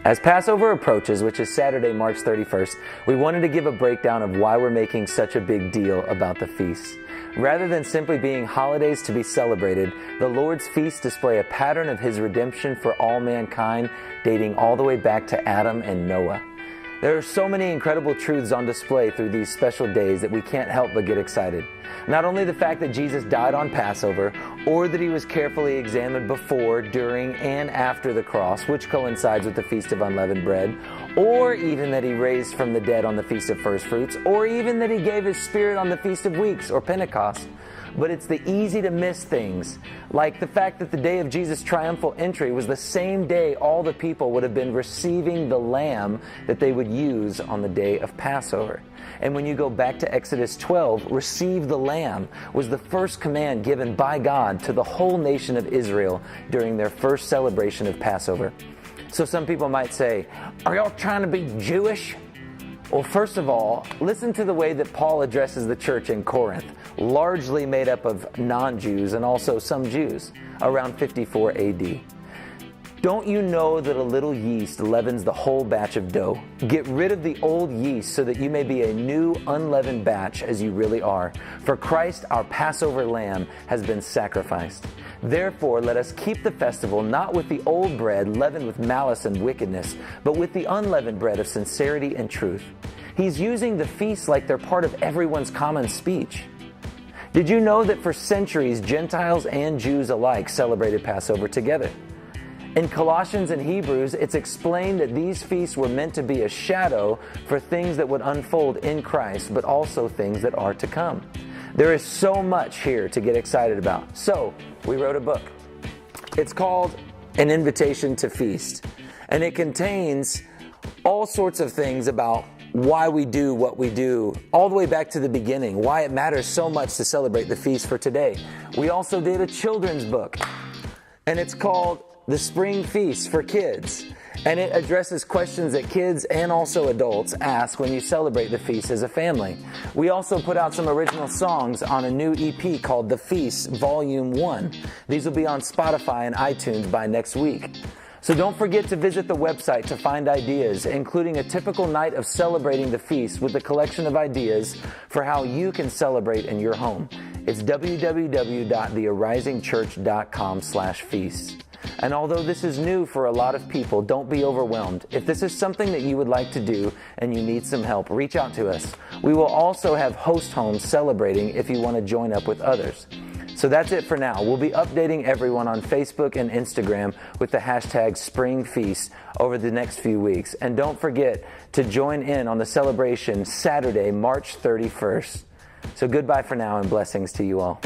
As Passover approaches, which is Saturday, March 31st, we wanted to give a breakdown of why we're making such a big deal about the feasts. Rather than simply being holidays to be celebrated, the Lord's feasts display a pattern of His redemption for all mankind, dating all the way back to Adam and Noah. There are so many incredible truths on display through these special days that we can't help but get excited. Not only the fact that Jesus died on Passover, or that He was carefully examined before, during, and after the cross, which coincides with the Feast of Unleavened Bread, or even that He raised from the dead on the Feast of First Fruits, or even that He gave His Spirit on the Feast of Weeks, or Pentecost. But it's the easy to miss things, like the fact that the day of Jesus' triumphal entry was the same day all the people would have been receiving the lamb that they would use on the day of Passover. And when you go back to Exodus 12, receive the lamb was the first command given by God to the whole nation of Israel during their first celebration of Passover. So some people might say, are y'all trying to be Jewish? Well, first of all, listen to the way that Paul addresses the church in Corinth, largely made up of non-Jews and also some Jews, around 54 AD. Don't you know that a little yeast leavens the whole batch of dough? Get rid of the old yeast so that you may be a new unleavened batch as you really are. For Christ, our Passover lamb, has been sacrificed. Therefore, let us keep the festival not with the old bread leavened with malice and wickedness, but with the unleavened bread of sincerity and truth. He's using the feasts like they're part of everyone's common speech. Did you know that for centuries, Gentiles and Jews alike celebrated Passover together? In Colossians and Hebrews, it's explained that these feasts were meant to be a shadow for things that would unfold in Christ, but also things that are to come. There is so much here to get excited about. So, we wrote a book. It's called An Invitation to Feast, and it contains all sorts of things about why we do what we do, all the way back to the beginning, why it matters so much to celebrate the feast for today. We also did a children's book, and it's called The Spring Feast for Kids, and it addresses questions that kids and also adults ask when you celebrate the feast as a family. We also put out some original songs on a new EP called The Feast Volume 1. These will be on Spotify and iTunes by next week. So don't forget to visit the website to find ideas, including a typical night of celebrating the feast with a collection of ideas for how you can celebrate in your home. It's www.thearisingchurch.com/feast. And although this is new for a lot of people, don't be overwhelmed. If this is something that you would like to do and you need some help, reach out to us. We will also have host homes celebrating if you want to join up with others. So that's it for now. We'll be updating everyone on Facebook and Instagram with the hashtag Spring Feast over the next few weeks. And don't forget to join in on the celebration Saturday, March 31st. So goodbye for now and blessings to you all.